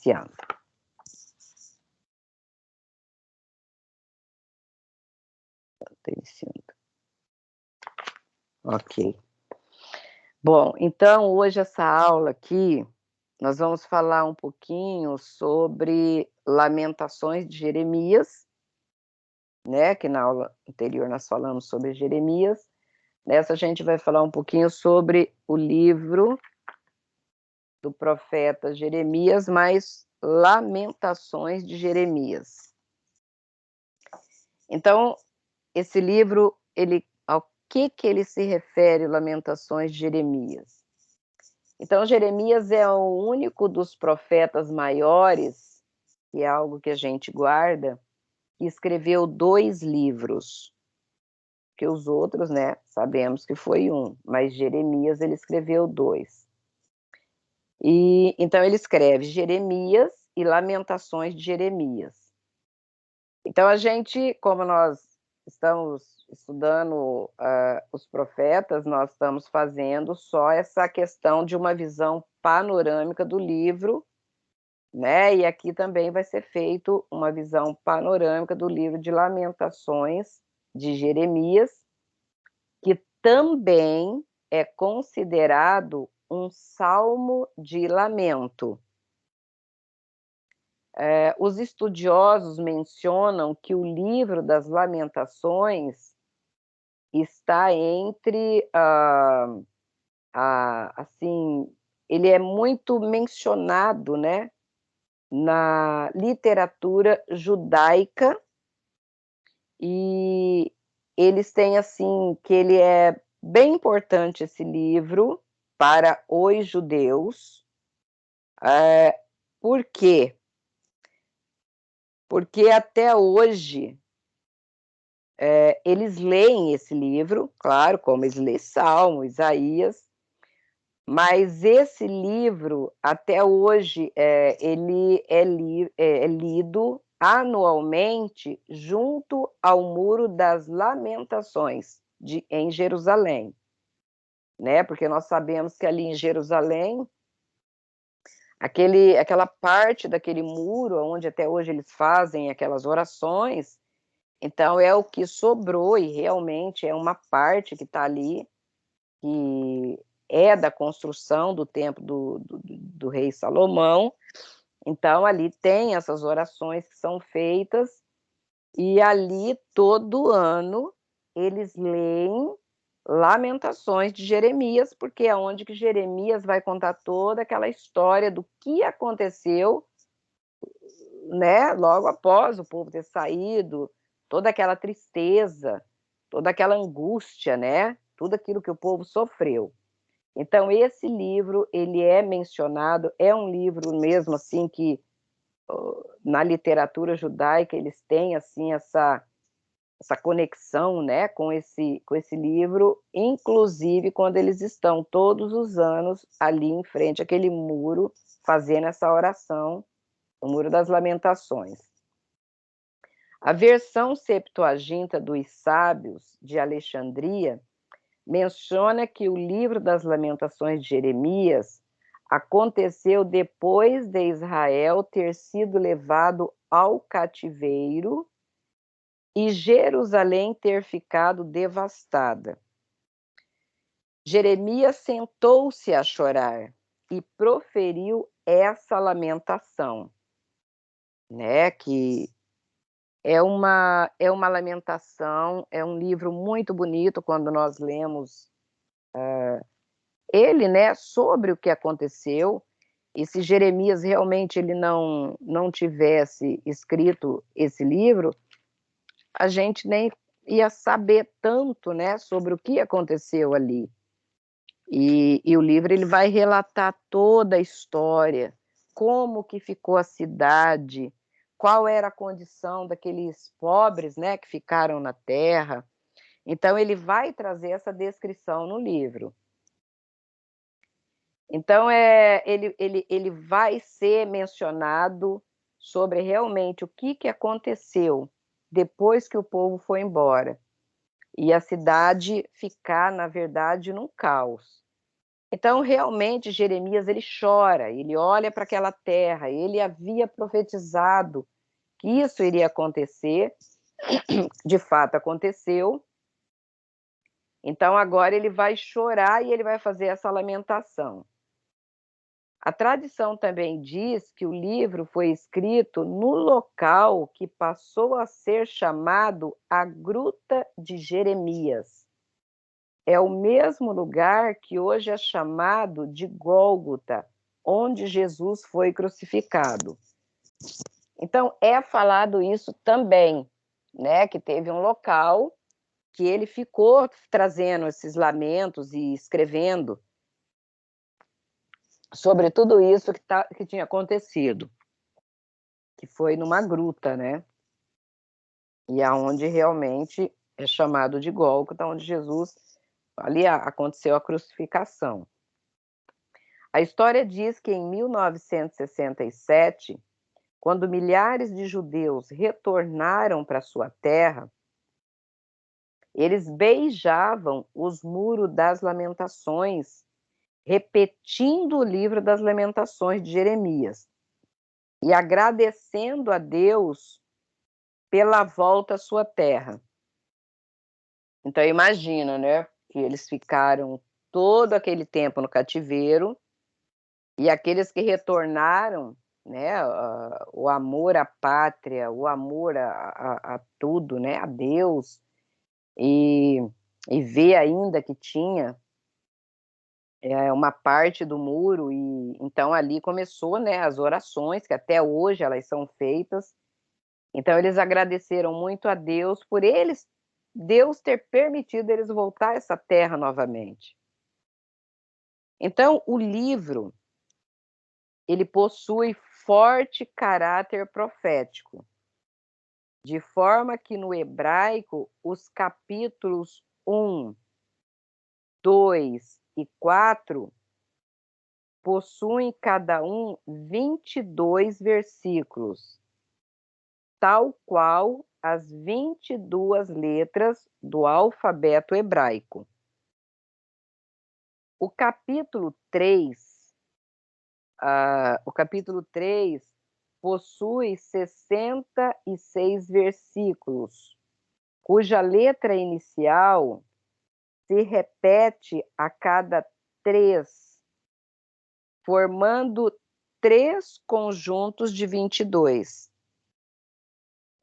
iniciando. Ok. Bom, então hoje essa aula aqui, nós vamos falar um pouquinho sobre Lamentações de Jeremias, né, que na aula anterior nós falamos sobre Jeremias. Nessa a gente vai falar um pouquinho sobre o livro do profeta Jeremias, mais Lamentações de Jeremias. Então, esse livro, ao que ele se refere, Lamentações de Jeremias? Então, Jeremias é o único dos profetas maiores, que é algo que a gente guarda, que escreveu 2 livros, que os outros, né, sabemos que foi um, mas Jeremias ele escreveu 2. E então ele escreve Jeremias e Lamentações de Jeremias. Então a gente, como nós estamos estudando os profetas, nós estamos fazendo só essa questão de uma visão panorâmica do livro, né? E aqui também vai ser feito uma visão panorâmica do livro de Lamentações de Jeremias, que também é considerado um salmo de lamento. Os estudiosos mencionam que o livro das Lamentações está entre, assim, ele é muito mencionado, né, na literatura judaica, e eles têm, assim, que ele é bem importante esse livro para os judeus. Por quê? Porque até hoje eles leem esse livro, claro, como eles lêem Salmo, Isaías, mas esse livro, até hoje, ele é lido anualmente junto ao Muro das Lamentações, em Jerusalém, né? Porque nós sabemos que ali em Jerusalém, aquela parte daquele muro, onde até hoje eles fazem aquelas orações, então é o que sobrou, e realmente é uma parte que está ali, que é da construção do templo do rei Salomão. Então ali tem essas orações que são feitas, e ali todo ano eles leem Lamentações de Jeremias, porque é onde que Jeremias vai contar toda aquela história do que aconteceu, né, logo após o povo ter saído, toda aquela tristeza, toda aquela angústia, né, tudo aquilo que o povo sofreu. Então esse livro, ele é mencionado, é um livro mesmo assim que na literatura judaica eles têm assim essa conexão, né, com esse livro, inclusive quando eles estão todos os anos ali em frente àquele muro fazendo essa oração, o Muro das Lamentações. A versão Septuaginta dos Sábios de Alexandria menciona que o livro das Lamentações de Jeremias aconteceu depois de Israel ter sido levado ao cativeiro e Jerusalém ter ficado devastada. Jeremias sentou-se a chorar e proferiu essa lamentação, né, que é uma lamentação, é um livro muito bonito quando nós lemos ele, né, sobre o que aconteceu. E se Jeremias realmente ele não tivesse escrito esse livro, a gente nem ia saber tanto, né, sobre o que aconteceu ali. E o livro ele vai relatar toda a história, como que ficou a cidade, qual era a condição daqueles pobres, né, que ficaram na terra. Então ele vai trazer essa descrição no livro. Então ele vai ser mencionado sobre realmente o que aconteceu depois que o povo foi embora e a cidade ficar, na verdade, num caos. Então, realmente, Jeremias ele chora, ele olha para aquela terra, ele havia profetizado que isso iria acontecer, de fato aconteceu. Então agora ele vai chorar e ele vai fazer essa lamentação. A tradição também diz que o livro foi escrito no local que passou a ser chamado a Gruta de Jeremias. É o mesmo lugar que hoje é chamado de Gólgota, onde Jesus foi crucificado. Então é falado isso também, né, que teve um local que ele ficou trazendo esses lamentos e escrevendo sobre tudo isso que tinha acontecido, que foi numa gruta, né? E aonde realmente é chamado de Gólgota, onde Jesus ali aconteceu a crucificação. A história diz que em 1967, quando milhares de judeus retornaram para sua terra, eles beijavam os muros das Lamentações, repetindo o livro das Lamentações de Jeremias e agradecendo a Deus pela volta à sua terra. Então imagina, né, que eles ficaram todo aquele tempo no cativeiro e aqueles que retornaram, né, o amor à pátria, o amor a tudo, né, a Deus, e, e ver ainda que tinha uma parte do muro, e então ali começou, né, as orações, que até hoje elas são feitas. Então eles agradeceram muito a Deus por Deus ter permitido eles voltar a essa terra novamente. Então o livro, ele possui forte caráter profético, de forma que no hebraico os capítulos 1, 2 e 4 possuem cada um 22 versículos, tal qual as 22 letras do alfabeto hebraico. O capítulo 3, o capítulo 3 possui 66 versículos, cuja letra inicial se repete a cada 3, formando 3 conjuntos de 22,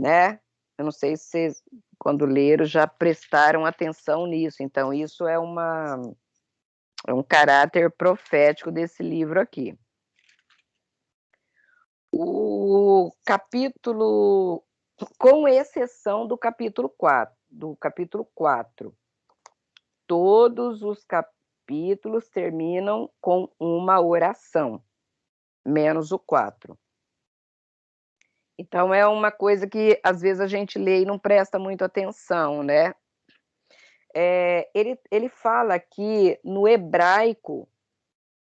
né? Eu não sei se vocês, quando leram, já prestaram atenção nisso. Então, isso é um caráter profético desse livro aqui. O capítulo, com exceção do capítulo 4, todos os capítulos terminam com uma oração, menos o 4. Então é uma coisa que às vezes a gente lê e não presta muito atenção, né? Ele fala aqui no hebraico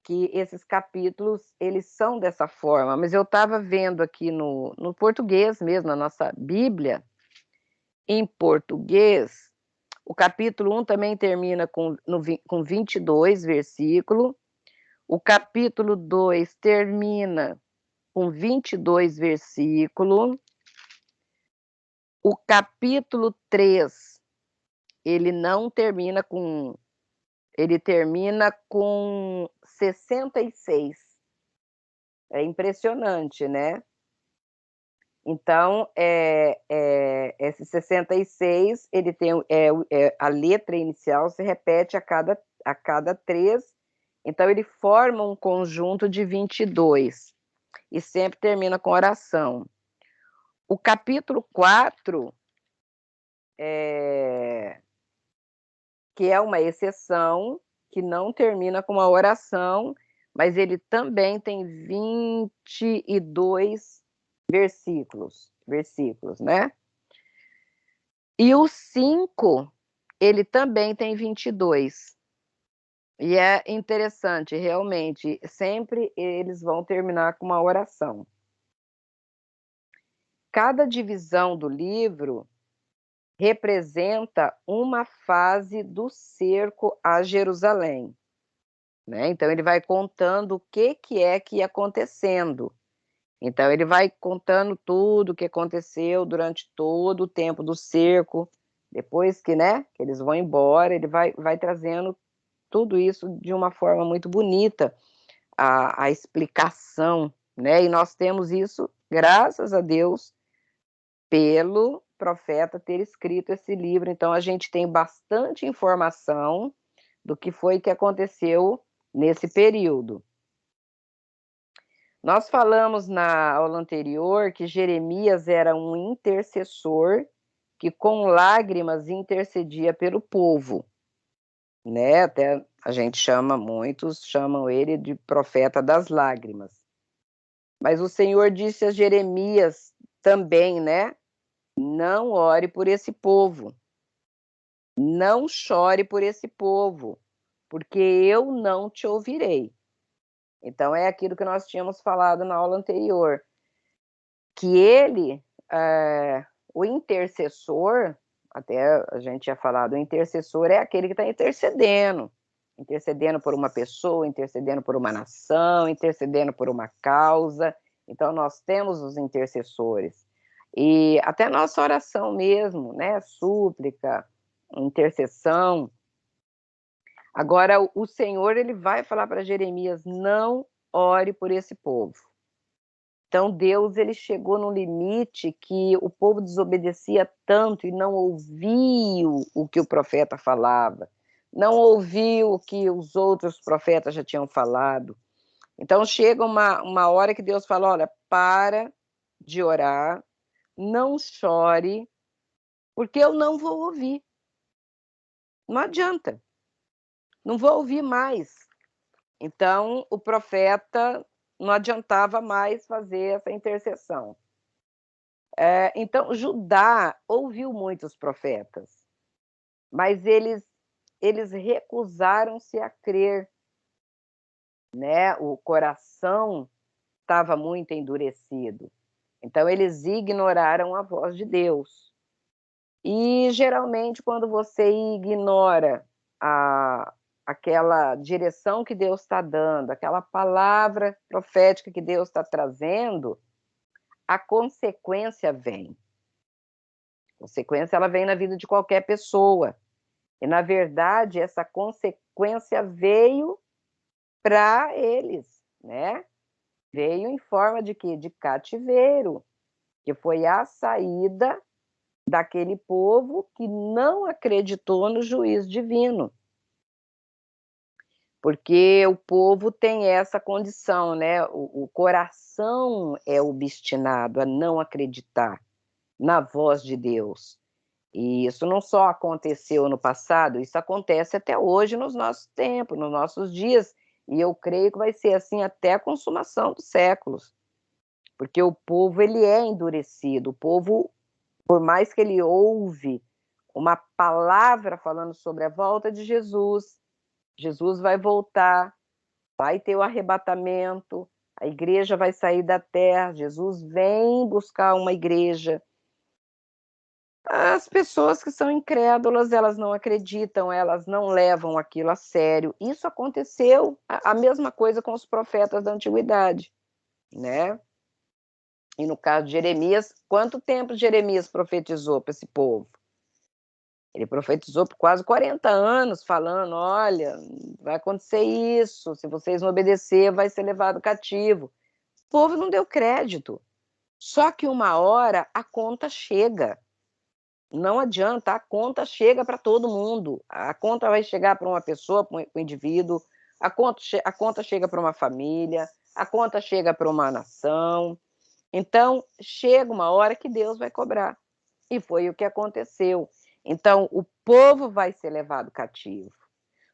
que esses capítulos eles são dessa forma, mas eu estava vendo aqui no português mesmo, na nossa Bíblia, em português, o capítulo 1 também termina com 22 versículos, o capítulo 2 termina com 22 versículos, o capítulo 3 ele não termina com, ele termina com 66. É impressionante, né? Então, esse 66, ele tem a letra inicial se repete a cada 3, então ele forma um conjunto de 22 e sempre termina com oração. O capítulo 4, que é uma exceção, que não termina com uma oração, mas ele também tem 22 versículos, né? E o 5, ele também tem 22. E é interessante, realmente, sempre eles vão terminar com uma oração. Cada divisão do livro representa uma fase do cerco a Jerusalém. né, então ele vai contando o que é que ia acontecendo. Então ele vai contando tudo o que aconteceu durante todo o tempo do cerco, depois que, né, que eles vão embora, ele vai trazendo tudo isso de uma forma muito bonita, a explicação, né, e nós temos isso, graças a Deus, pelo profeta ter escrito esse livro, então a gente tem bastante informação do que foi que aconteceu nesse período. Nós falamos na aula anterior que Jeremias era um intercessor que com lágrimas intercedia pelo povo, né? Até a gente chama, muitos chamam ele de profeta das lágrimas. Mas o Senhor disse a Jeremias também, né? Não ore por esse povo, não chore por esse povo, porque eu não te ouvirei. Então é aquilo que nós tínhamos falado na aula anterior, que ele, o intercessor, até a gente tinha falado, o intercessor é aquele que está intercedendo por uma pessoa, intercedendo por uma nação, intercedendo por uma causa. Então nós temos os intercessores. E até nossa oração mesmo, né, súplica, intercessão. Agora o Senhor, ele vai falar para Jeremias: não ore por esse povo. Então Deus, ele chegou no limite que o povo desobedecia tanto e não ouviu o que o profeta falava, não ouviu o que os outros profetas já tinham falado. Então chega uma hora que Deus fala: olha, para de orar, não chore, porque eu não vou ouvir. Não adianta, não vou ouvir mais. Então o profeta não adiantava mais fazer essa intercessão. Então, Judá ouviu muitos profetas, mas eles recusaram-se a crer, né? O coração estava muito endurecido. Então, eles ignoraram a voz de Deus. E, geralmente, quando você ignora aquela direção que Deus está dando, aquela palavra profética que Deus está trazendo, a consequência vem. Consequência, ela vem na vida de qualquer pessoa. E, na verdade, essa consequência veio para eles, né? Veio em forma de quê? De cativeiro, que foi a saída daquele povo que não acreditou no juízo divino. Porque o povo tem essa condição, né? O coração é obstinado a não acreditar na voz de Deus. E isso não só aconteceu no passado, isso acontece até hoje nos nossos tempos, nos nossos dias, e eu creio que vai ser assim até a consumação dos séculos, porque o povo, ele é endurecido, o povo, por mais que ele ouve uma palavra falando sobre a volta de Jesus, Jesus vai voltar, vai ter o arrebatamento, a igreja vai sair da terra, Jesus vem buscar uma igreja. As pessoas que são incrédulas, elas não acreditam, elas não levam aquilo a sério. Isso aconteceu, a mesma coisa com os profetas da antiguidade, né? E no caso de Jeremias, quanto tempo Jeremias profetizou para esse povo? Ele profetizou por quase 40 anos, falando: olha, vai acontecer isso, se vocês não obedecer, vai ser levado cativo. O povo não deu crédito. Só que uma hora a conta chega. Não adianta, a conta chega para todo mundo. A conta vai chegar para uma pessoa, para um indivíduo, a conta chega para uma família, a conta chega para uma nação. Então, chega uma hora que Deus vai cobrar. E foi o que aconteceu. Então, o povo vai ser levado cativo.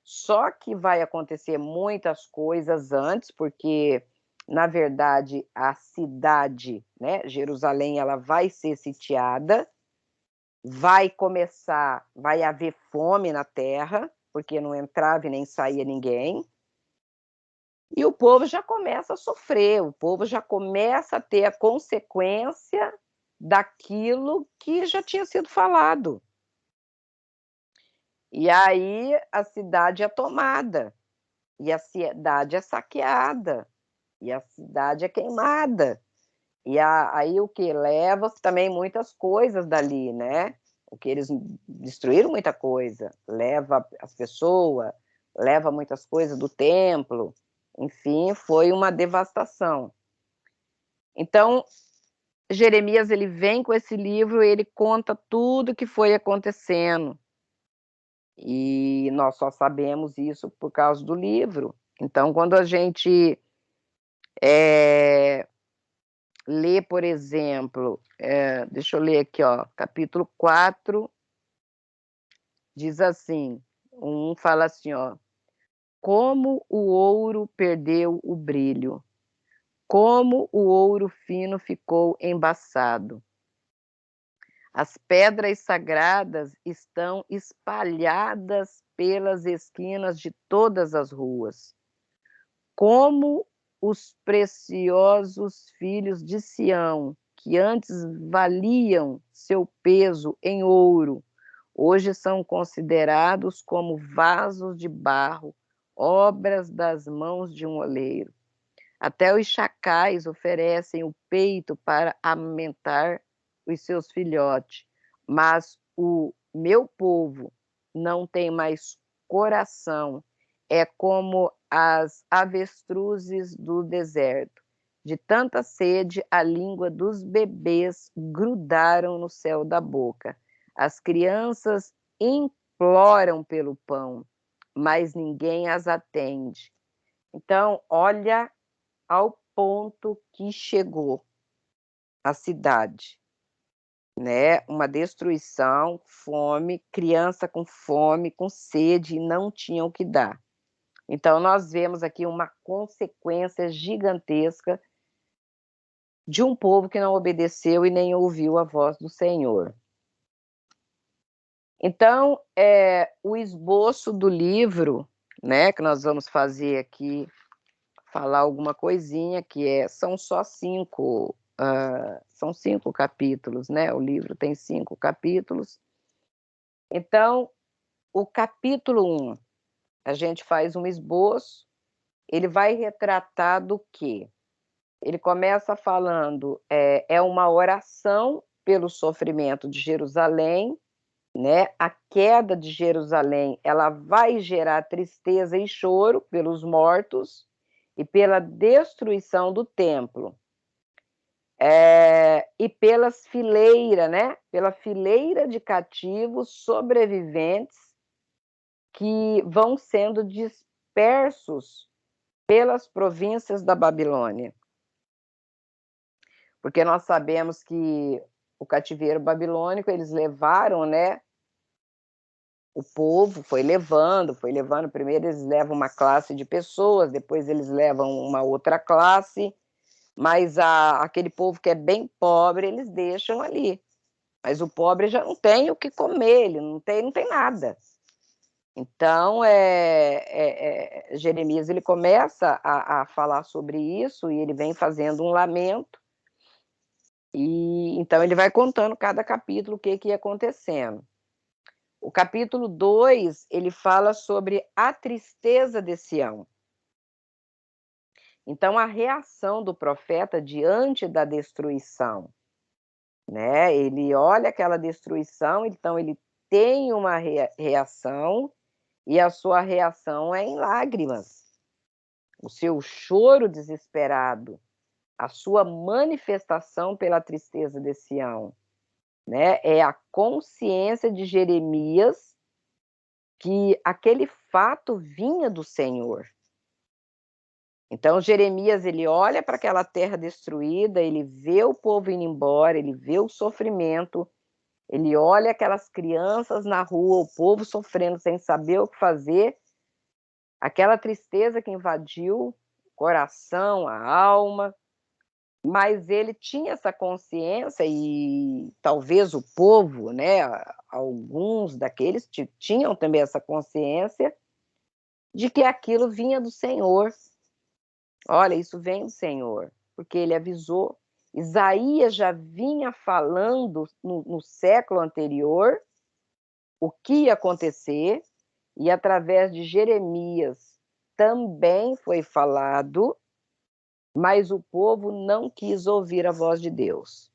Só que vai acontecer muitas coisas antes, porque, na verdade, a cidade, né, Jerusalém, ela vai ser sitiada, vai haver fome na terra, porque não entrava e nem saía ninguém, e o povo já começa a sofrer, o povo já começa a ter a consequência daquilo que já tinha sido falado. E aí a cidade é tomada. e a cidade é saqueada, e a cidade é queimada. E aí o que? Leva também muitas coisas dali, né? O que eles destruíram muita coisa, leva as pessoas, leva muitas coisas do templo, enfim, foi uma devastação. Então, Jeremias ele vem com esse livro, ele conta tudo que foi acontecendo. E nós só sabemos isso por causa do livro. Então, quando a gente lê, por exemplo, deixa eu ler aqui, ó, capítulo 4, diz assim, fala assim, ó, como o ouro perdeu o brilho, como o ouro fino ficou embaçado. As pedras sagradas estão espalhadas pelas esquinas de todas as ruas. Como os preciosos filhos de Sião, que antes valiam seu peso em ouro, hoje são considerados como vasos de barro, obras das mãos de um oleiro. Até os chacais oferecem o peito para amamentar os seus filhotes, mas o meu povo não tem mais coração, é como as avestruzes do deserto. De tanta sede, a língua dos bebês grudaram no céu da boca. As crianças imploram pelo pão, mas ninguém as atende. Então, olha ao ponto que chegou a cidade, né? Uma destruição, fome, criança com sede e não tinham o que dar. Então, nós vemos aqui uma consequência gigantesca de um povo que não obedeceu e nem ouviu a voz do Senhor. Então, o esboço do livro, né, que nós vamos fazer aqui, falar alguma coisinha, são só 5, são 5 capítulos, né? O livro tem 5 capítulos. Então, o capítulo 1, a gente faz um esboço, ele vai retratar do quê? Ele começa falando, é uma oração pelo sofrimento de Jerusalém, né? A queda de Jerusalém, ela vai gerar tristeza e choro pelos mortos e pela destruição do templo. E pelas fileiras, né? Pela fileira de cativos sobreviventes que vão sendo dispersos pelas províncias da Babilônia. Porque nós sabemos que o cativeiro babilônico, eles levaram, né? O povo foi levando, primeiro eles levam uma classe de pessoas, depois eles levam uma outra classe, mas aquele povo que é bem pobre, eles deixam ali. Mas o pobre já não tem o que comer, ele não tem nada. Então, Jeremias ele começa a falar sobre isso e ele vem fazendo um lamento. E então ele vai contando cada capítulo o que ia acontecendo. O capítulo 2, ele fala sobre a tristeza de Sião. Então, a reação do profeta diante da destruição, né? Ele olha aquela destruição, então ele tem uma reação, e a sua reação é em lágrimas. O seu choro desesperado, a sua manifestação pela tristeza de Sião, né? É a consciência de Jeremias que aquele fato vinha do Senhor. Então, Jeremias, ele olha para aquela terra destruída, ele vê o povo indo embora, ele vê o sofrimento, ele olha aquelas crianças na rua, o povo sofrendo sem saber o que fazer, aquela tristeza que invadiu o coração, a alma, mas ele tinha essa consciência e talvez o povo, né, alguns daqueles tinham também essa consciência de que aquilo vinha do Senhor. Olha, isso vem do Senhor, porque ele avisou. Isaías já vinha falando no século anterior o que ia acontecer, e através de Jeremias, também foi falado, mas o povo não quis ouvir a voz de Deus.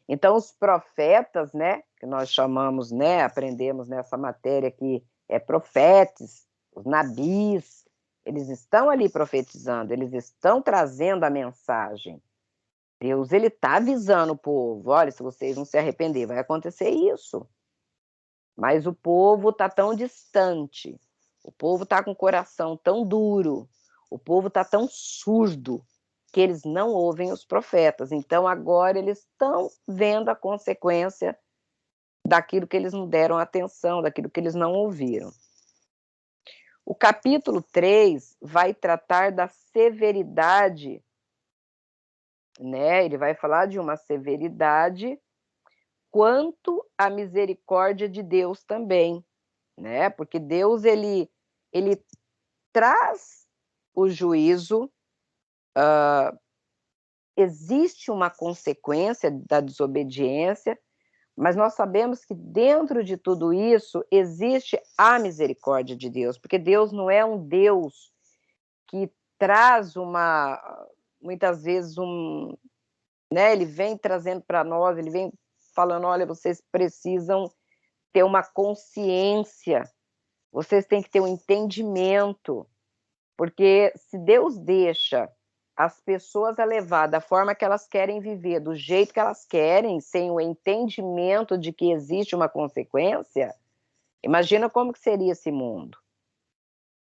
Então, os profetas, né, que nós chamamos, né, aprendemos nessa matéria que é profetas, os nabis, eles estão ali profetizando, eles estão trazendo a mensagem. Deus, ele está avisando o povo, olha, se vocês não se arrepender, vai acontecer isso. Mas o povo está tão distante, o povo está com o coração tão duro, o povo está tão surdo, que eles não ouvem os profetas. Então, agora eles estão vendo a consequência daquilo que eles não deram atenção, daquilo que eles não ouviram. O capítulo 3 vai tratar da severidade, né? Ele vai falar de uma severidade quanto à misericórdia de Deus também, né? Porque Deus, ele traz o juízo, existe uma consequência da desobediência, mas nós sabemos que dentro de tudo isso existe a misericórdia de Deus, porque Deus não é um Deus que traz muitas vezes né, ele vem trazendo para nós, ele vem falando, olha, vocês precisam ter uma consciência, vocês têm que ter um entendimento, porque se Deus deixa as pessoas a levar da forma que elas querem viver, do jeito que elas querem, sem o entendimento de que existe uma consequência, imagina como que seria esse mundo,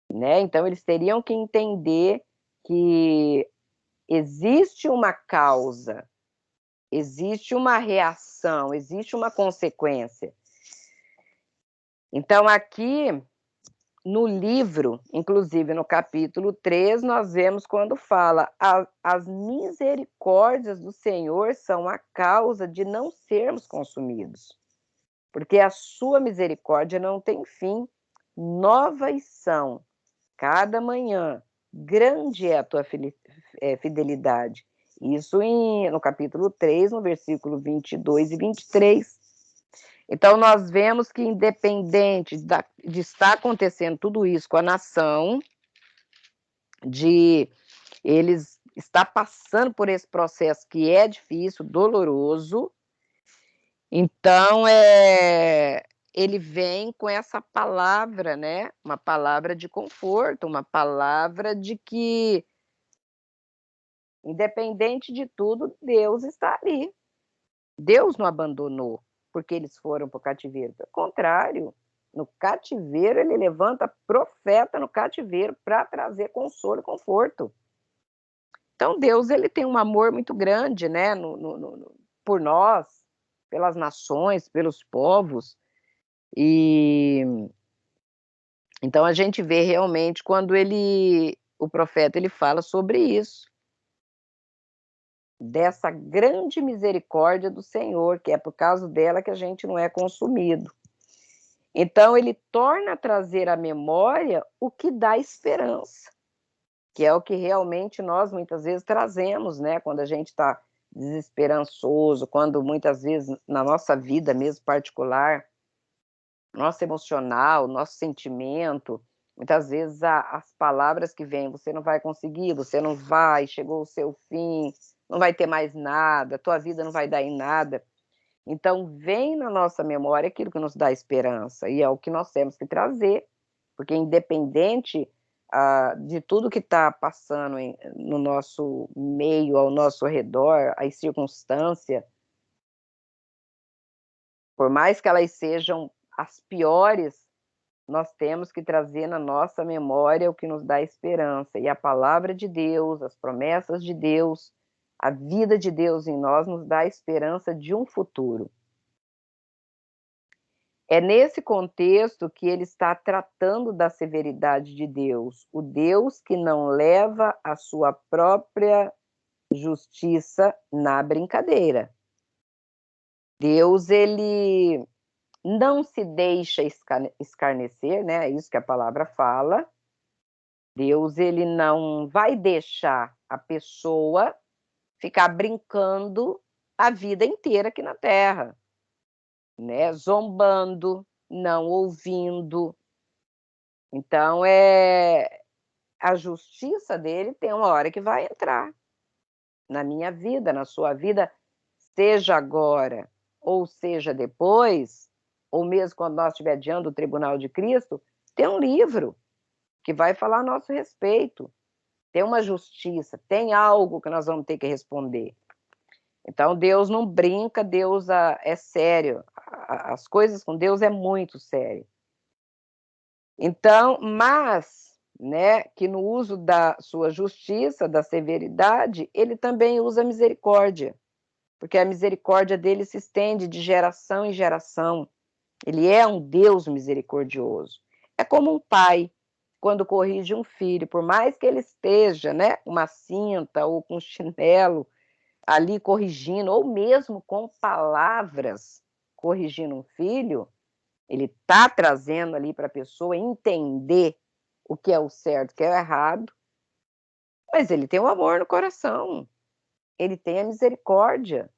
né? Então eles teriam que entender que existe uma causa, existe uma reação, existe uma consequência. Então aqui no livro, inclusive no capítulo 3, nós vemos quando fala as misericórdias do Senhor são a causa de não sermos consumidos, porque a sua misericórdia não tem fim, novas são cada manhã, grande é a tua fidelidade. Isso no capítulo 3, no versículo 22 e 23. Então, nós vemos que, independente de estar acontecendo tudo isso com a nação, de eles estar passando por esse processo que é difícil, doloroso, então ele vem com essa palavra, né? Uma palavra de conforto, uma palavra de que, independente de tudo, Deus está ali. Deus não abandonou porque eles foram para o cativeiro. Pelo contrário, no cativeiro ele levanta profeta no cativeiro para trazer consolo e conforto. Então Deus, ele tem um amor muito grande, né, por nós, pelas nações, pelos povos, e então a gente vê realmente quando o profeta, ele fala sobre isso, dessa grande misericórdia do Senhor, que é por causa dela que a gente não é consumido. Então ele torna a trazer à memória o que dá esperança, que é o que realmente nós muitas vezes trazemos, né? Quando a gente está desesperançoso, quando muitas vezes na nossa vida mesmo particular, nosso emocional, nosso sentimento, muitas vezes as palavras que vêm, você não vai conseguir, você não vai, chegou o seu fim, não vai ter mais nada, tua vida não vai dar em nada. Então, vem na nossa memória aquilo que nos dá esperança, e é o que nós temos que trazer, porque independente de tudo que está passando no nosso meio, ao nosso redor, as circunstâncias, por mais que elas sejam as piores, nós temos que trazer na nossa memória o que nos dá esperança, e a palavra de Deus, as promessas de Deus, a vida de Deus em nós nos dá a esperança de um futuro. É nesse contexto que ele está tratando da severidade de Deus, o Deus que não leva a sua própria justiça na brincadeira. Deus, ele não se deixa escarnecer, né? É isso que a palavra fala. Deus, ele não vai deixar a pessoa ficar brincando a vida inteira aqui na Terra, né? Zombando, não ouvindo, Então, a justiça dele tem uma hora que vai entrar na minha vida, na sua vida, seja agora ou seja depois, ou mesmo quando nós estiver diante do tribunal de Cristo, tem um livro que vai falar a nosso respeito, tem uma justiça, tem algo que nós vamos ter que responder. Então, Deus não brinca, Deus é sério, as coisas com Deus é muito sério. Então, mas, né, que no uso da sua justiça, da severidade, ele também usa a misericórdia, porque a misericórdia dele se estende de geração em geração. Ele é um Deus misericordioso. É como um pai, quando corrige um filho, por mais que ele esteja, né, com uma cinta ou com um chinelo ali corrigindo, ou mesmo com palavras corrigindo um filho, ele está trazendo ali para a pessoa entender o que é o certo, o que é o errado, mas ele tem o amor no coração, ele tem a misericórdia.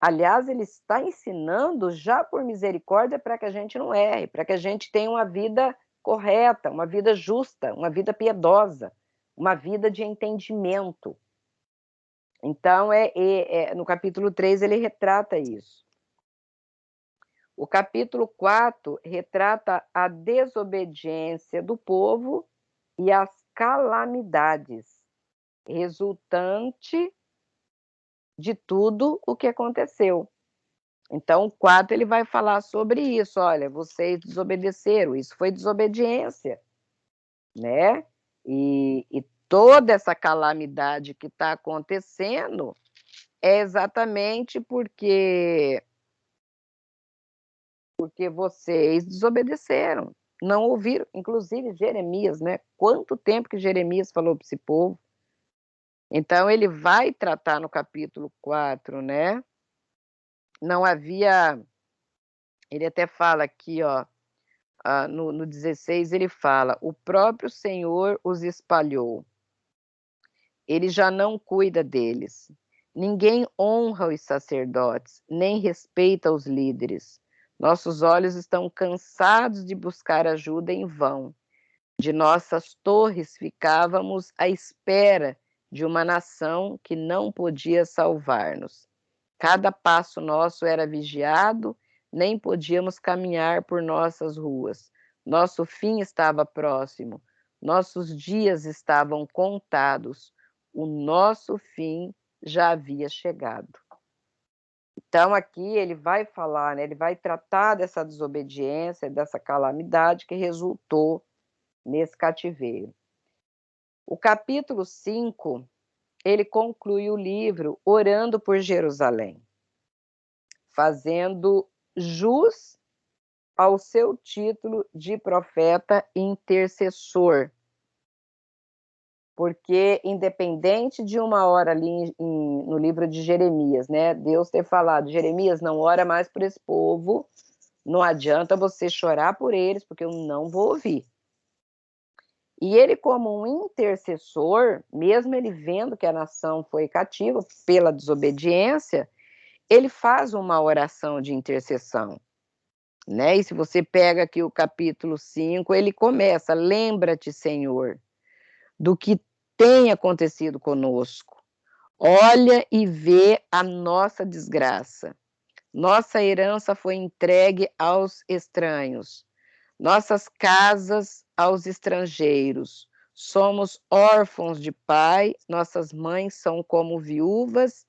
Aliás, ele está ensinando já por misericórdia para que a gente não erre, para que a gente tenha uma vida correta, uma vida justa, uma vida piedosa, uma vida de entendimento. Então, no capítulo 3 ele retrata isso. O capítulo 4 retrata a desobediência do povo e as calamidades resultante de tudo o que aconteceu. Então, o 4 ele vai falar sobre isso. Olha, vocês desobedeceram, isso foi desobediência, né? E toda essa calamidade que está acontecendo é exatamente porque vocês desobedeceram, não ouviram. Inclusive Jeremias, né? Quanto tempo que Jeremias falou para esse povo? Então, ele vai tratar no capítulo 4, né? Não havia. Ele até fala aqui, ó, no 16, ele fala: o próprio Senhor os espalhou, ele já não cuida deles. Ninguém honra os sacerdotes, nem respeita os líderes. Nossos olhos estão cansados de buscar ajuda em vão. De nossas torres ficávamos à espera de uma nação que não podia salvar-nos. Cada passo nosso era vigiado, nem podíamos caminhar por nossas ruas. Nosso fim estava próximo, nossos dias estavam contados, o nosso fim já havia chegado. Então, aqui ele vai falar, né, ele vai tratar dessa desobediência, dessa calamidade que resultou nesse cativeiro. O capítulo 5, ele conclui o livro orando por Jerusalém, fazendo jus ao seu título de profeta intercessor. Porque, independente de uma hora ali no livro de Jeremias, né, Deus ter falado: Jeremias, não ora mais por esse povo, não adianta você chorar por eles, porque eu não vou ouvir. E ele, como um intercessor, mesmo ele vendo que a nação foi cativa pela desobediência, ele faz uma oração de intercessão, né? E se você pega aqui o capítulo 5, ele começa: lembra-te, Senhor, do que tem acontecido conosco. Olha e vê a nossa desgraça. Nossa herança foi entregue aos estranhos, nossas casas aos estrangeiros. Somos órfãos de pai, nossas mães são como viúvas.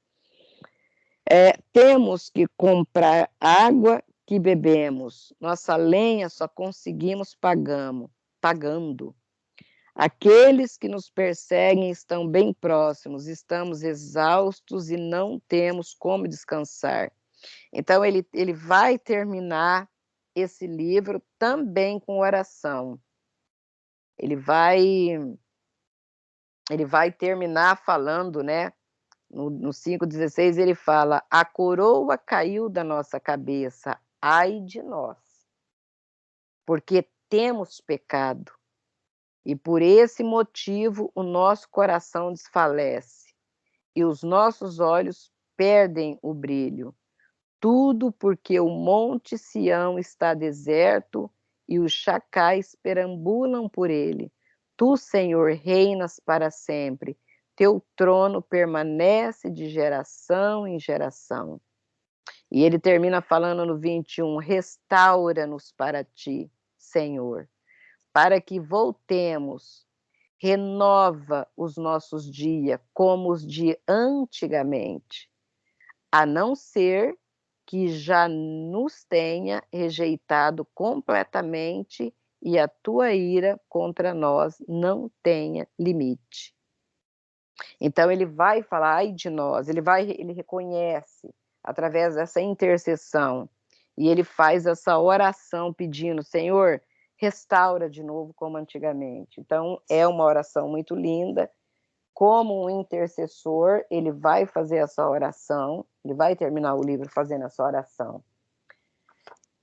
Temos que comprar água que bebemos. Nossa lenha só conseguimos pagando. Aqueles que nos perseguem estão bem próximos, estamos exaustos e não temos como descansar. Então, ele vai terminar esse livro também com oração. Ele vai terminar falando, né? No 5,16 ele fala: a coroa caiu da nossa cabeça, ai de nós, porque temos pecado, e por esse motivo o nosso coração desfalece, e os nossos olhos perdem o brilho. Tudo porque o monte Sião está deserto e os chacais perambulam por ele. Tu, Senhor, reinas para sempre. Teu trono permanece de geração em geração. E ele termina falando no 21, restaura-nos para ti, Senhor, para que voltemos, renova os nossos dias como os de antigamente, a não ser que já nos tenha rejeitado completamente e a tua ira contra nós não tenha limite. Então ele vai falar, ai de nós, ele reconhece através dessa intercessão e ele faz essa oração pedindo, Senhor, restaura de novo como antigamente. Então é uma oração muito linda. Como um intercessor, ele vai fazer essa oração, ele vai terminar o livro fazendo essa oração.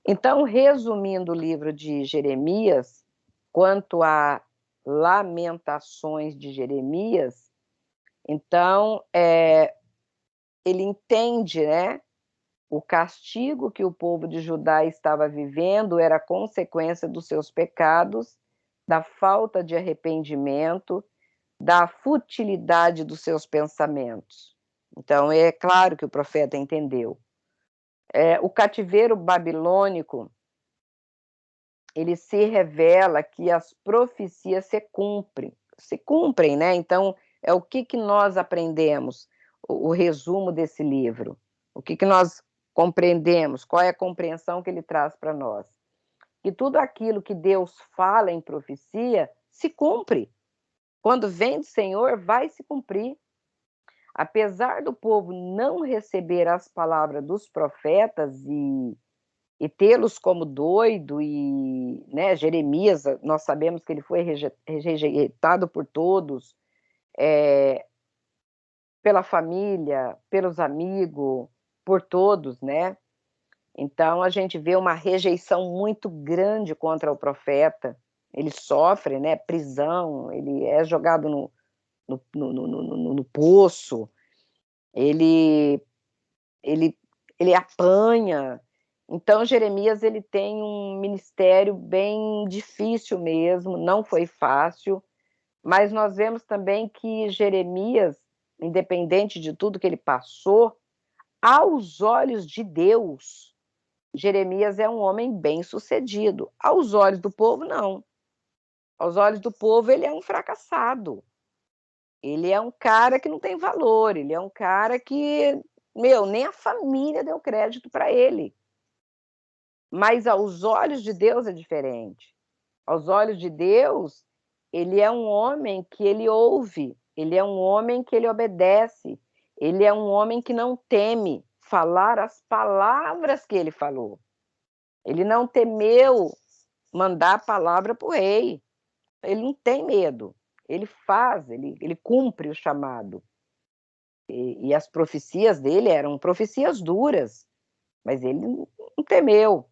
Então, resumindo o livro de Jeremias, quanto a lamentações de Jeremias, então, ele entende, né, o castigo que o povo de Judá estava vivendo era consequência dos seus pecados, da falta de arrependimento, da futilidade dos seus pensamentos. Então, é claro que o profeta entendeu. O cativeiro babilônico, ele se revela que as profecias se cumprem, né? Então, o que nós aprendemos? O resumo desse livro. O que nós compreendemos? Qual é a compreensão que ele traz para nós? Que tudo aquilo que Deus fala em profecia se cumpre. Quando vem do Senhor, vai se cumprir. Apesar do povo não receber as palavras dos profetas e tê-los como doido, e né, Jeremias, nós sabemos que ele foi rejeitado por todos, pela família, pelos amigos, por todos, né? Então a gente vê uma rejeição muito grande contra o profeta. Ele sofre, né, prisão, ele é jogado no poço, ele, ele, ele apanha. Então, Jeremias ele tem um ministério bem difícil mesmo, não foi fácil, mas nós vemos também que Jeremias, independente de tudo que ele passou, aos olhos de Deus, Jeremias é um homem bem-sucedido. Aos olhos do povo, não. Aos olhos do povo, ele é um fracassado. Ele é um cara que não tem valor, ele é um cara que, nem a família deu crédito para ele. Mas aos olhos de Deus é diferente. Aos olhos de Deus, ele é um homem que ele ouve, ele é um homem que ele obedece, ele é um homem que não teme falar as palavras que ele falou. Ele não temeu mandar a palavra para o rei. Ele não tem medo. Ele faz, ele cumpre o chamado. E as profecias dele eram profecias duras, mas ele não temeu.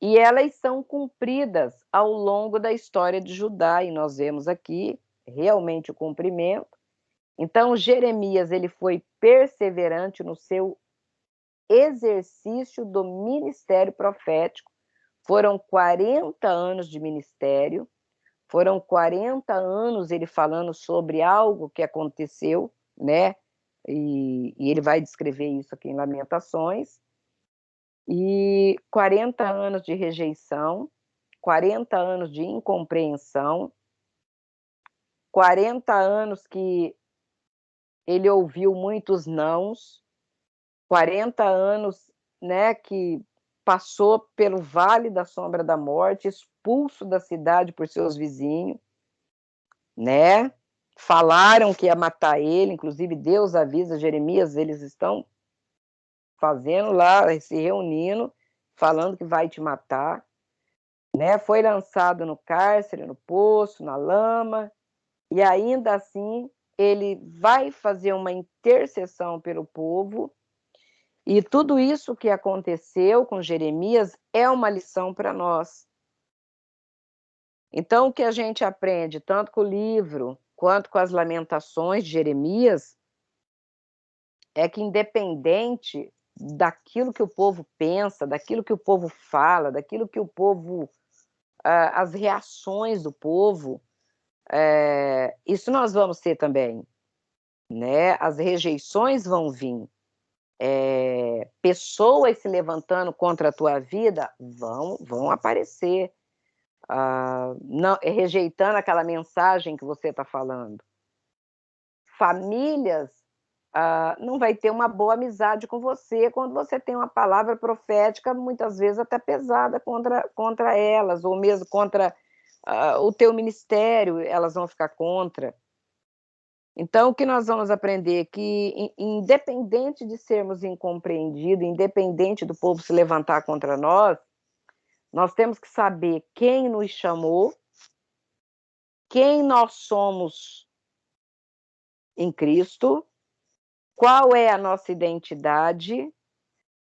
E elas são cumpridas ao longo da história de Judá, e nós vemos aqui realmente o cumprimento. Então, Jeremias ele foi perseverante no seu exercício do ministério profético. Foram 40 anos de ministério, foram 40 anos ele falando sobre algo que aconteceu, né? E ele vai descrever isso aqui em Lamentações. E 40 anos de rejeição, 40 anos de incompreensão, 40 anos que ele ouviu muitos nãos, 40 anos, né, que passou pelo vale da sombra da morte, expulso da cidade por seus vizinhos, né? Falaram que ia matar ele, inclusive Deus avisa Jeremias, eles estão fazendo lá, se reunindo, falando que vai te matar, né? Foi lançado no cárcere, no poço, na lama, e ainda assim ele vai fazer uma intercessão pelo povo. E tudo isso que aconteceu com Jeremias é uma lição para nós. Então, o que a gente aprende, tanto com o livro quanto com as lamentações de Jeremias, é que independente daquilo que o povo pensa, daquilo que o povo fala, daquilo que o povo, as reações do povo, isso nós vamos ter também, né? As rejeições vão vir, pessoas se levantando contra a tua vida vão aparecer, não, rejeitando aquela mensagem que você está falando. Famílias não vai ter uma boa amizade com você quando você tem uma palavra profética, muitas vezes até pesada contra elas, ou mesmo contra o teu ministério, elas vão ficar contra. Então, o que nós vamos aprender? Que, independente de sermos incompreendidos, independente do povo se levantar contra nós temos que saber quem nos chamou, quem nós somos em Cristo, qual é a nossa identidade,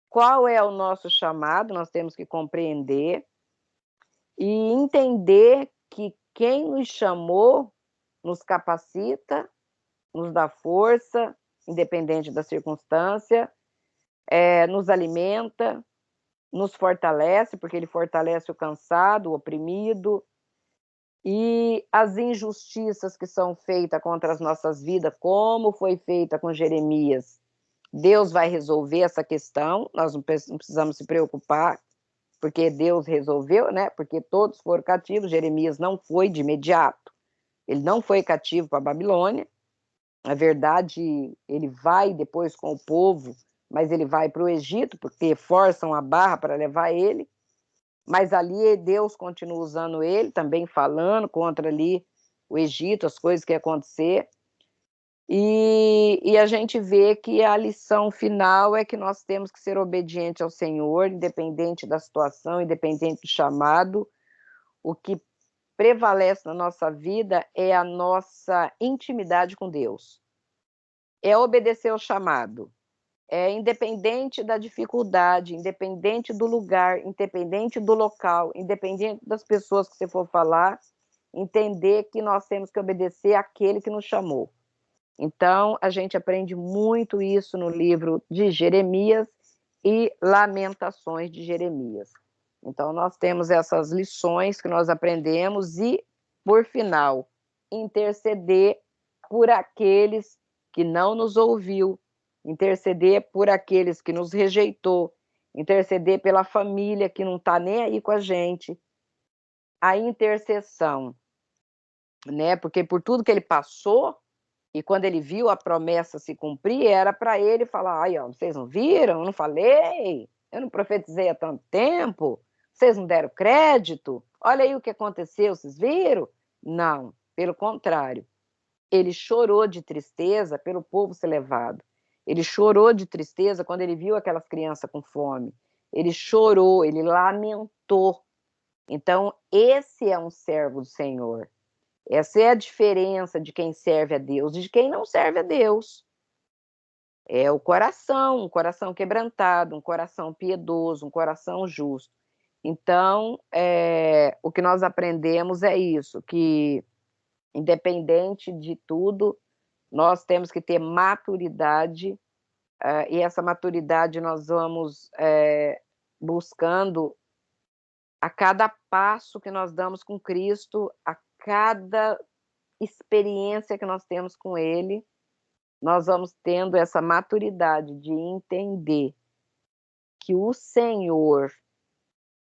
qual é o nosso chamado, nós temos que compreender e entender que quem nos chamou nos capacita, nos dá força, independente da circunstância, nos alimenta, nos fortalece, porque ele fortalece o cansado, o oprimido, e as injustiças que são feitas contra as nossas vidas, como foi feita com Jeremias, Deus vai resolver essa questão, nós não precisamos se preocupar, porque Deus resolveu, né? Porque todos foram cativos, Jeremias não foi de imediato, ele não foi cativo para a Babilônia, na verdade, ele vai depois com o povo, mas ele vai para o Egito, porque forçam a barra para levar ele, mas ali Deus continua usando ele, também falando contra ali o Egito, as coisas que iam acontecer, e a gente vê que a lição final é que nós temos que ser obedientes ao Senhor, independente da situação, independente do chamado. O que prevalece na nossa vida é a nossa intimidade com Deus. É obedecer ao chamado. Independente da dificuldade, independente do lugar, independente do local, independente das pessoas que você for falar, entender que nós temos que obedecer àquele que nos chamou. Então, a gente aprende muito isso no livro de Jeremias e Lamentações de Jeremias. Então, nós temos essas lições que nós aprendemos e, por final, interceder por aqueles que não nos ouviu, interceder por aqueles que nos rejeitou, interceder pela família que não está nem aí com a gente. A intercessão, né? Porque por tudo que ele passou, e quando ele viu a promessa se cumprir, era para ele falar: ai, ó, vocês não viram? Eu não falei? Eu não profetizei há tanto tempo? Vocês não deram crédito? Olha aí o que aconteceu, vocês viram? Não, pelo contrário. Ele chorou de tristeza pelo povo ser levado. Ele chorou de tristeza quando ele viu aquelas crianças com fome. Ele chorou, ele lamentou. Então, esse é um servo do Senhor. Essa é a diferença de quem serve a Deus e de quem não serve a Deus. É o coração, um coração quebrantado, um coração piedoso, um coração justo. Então, o que nós aprendemos é isso, que independente de tudo, nós temos que ter maturidade, e essa maturidade nós vamos buscando a cada passo que nós damos com Cristo, a cada experiência que nós temos com Ele, nós vamos tendo essa maturidade de entender que o Senhor,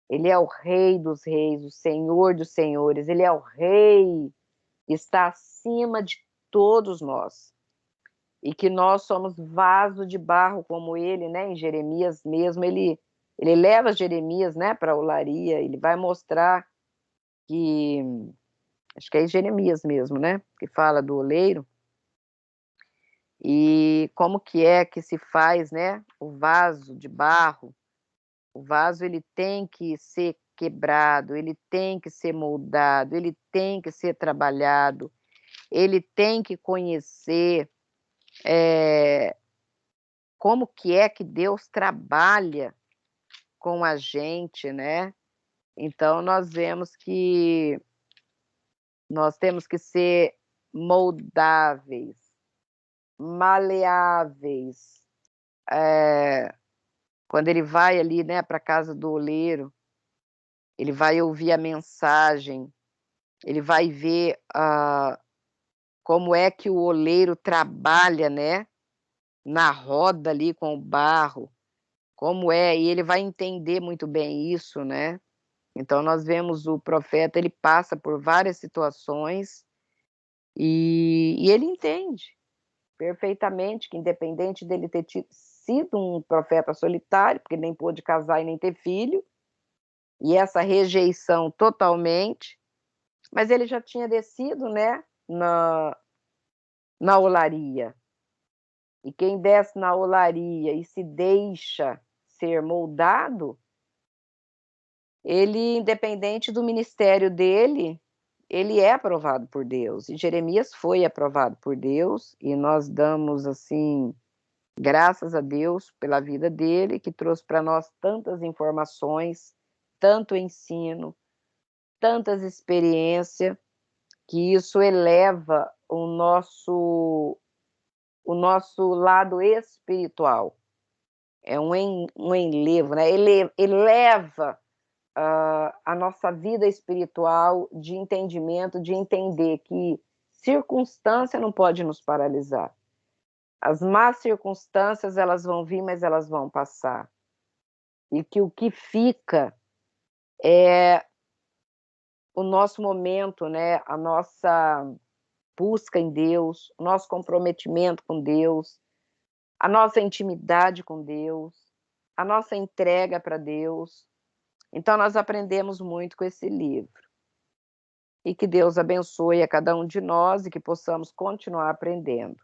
Ele é o Rei dos Reis, o Senhor dos Senhores, Ele é o Rei, está acima de todos nós. E que nós somos vaso de barro como Ele, né? Em Jeremias mesmo, ele leva Jeremias, né, para a olaria, ele vai mostrar que, acho que é em Jeremias mesmo, né, que fala do oleiro, e como que é que se faz, né, o vaso de barro. O vaso ele tem que ser quebrado, ele tem que ser moldado, ele tem que ser trabalhado, ele tem que conhecer como que é que Deus trabalha com a gente, né? Então nós vemos que nós temos que ser moldáveis, maleáveis, quando ele vai ali, né, para a casa do oleiro, ele vai ouvir a mensagem, ele vai ver, como é que o oleiro trabalha, né, na roda ali com o barro, como é, e ele vai entender muito bem isso, né. Então nós vemos o profeta, ele passa por várias situações, e ele entende perfeitamente que independente dele ter sido um profeta solitário, porque nem pôde casar e nem ter filho, e essa rejeição totalmente, mas ele já tinha descido, né, na olaria. E quem desce na olaria e se deixa ser moldado, ele, independente do ministério dele, ele é aprovado por Deus. E Jeremias foi aprovado por Deus, e nós damos, assim, graças a Deus pela vida dele, que trouxe para nós tantas informações, tanto ensino, tantas experiências, que isso eleva o nosso lado espiritual. É um enlevo, né, eleva, a nossa vida espiritual de entendimento, de entender que circunstância não pode nos paralisar. As más circunstâncias, elas vão vir, mas elas vão passar. E que o que fica é o nosso momento, né, a nossa busca em Deus, o nosso comprometimento com Deus, a nossa intimidade com Deus, a nossa entrega para Deus. Então nós aprendemos muito com esse livro. E que Deus abençoe a cada um de nós e que possamos continuar aprendendo.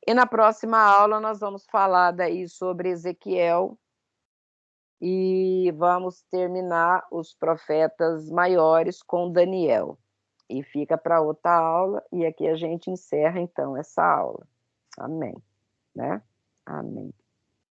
E na próxima aula nós vamos falar daí sobre Ezequiel e vamos terminar os profetas maiores com Daniel. E fica para outra aula, e aqui a gente encerra então essa aula. Amém, né? Amém.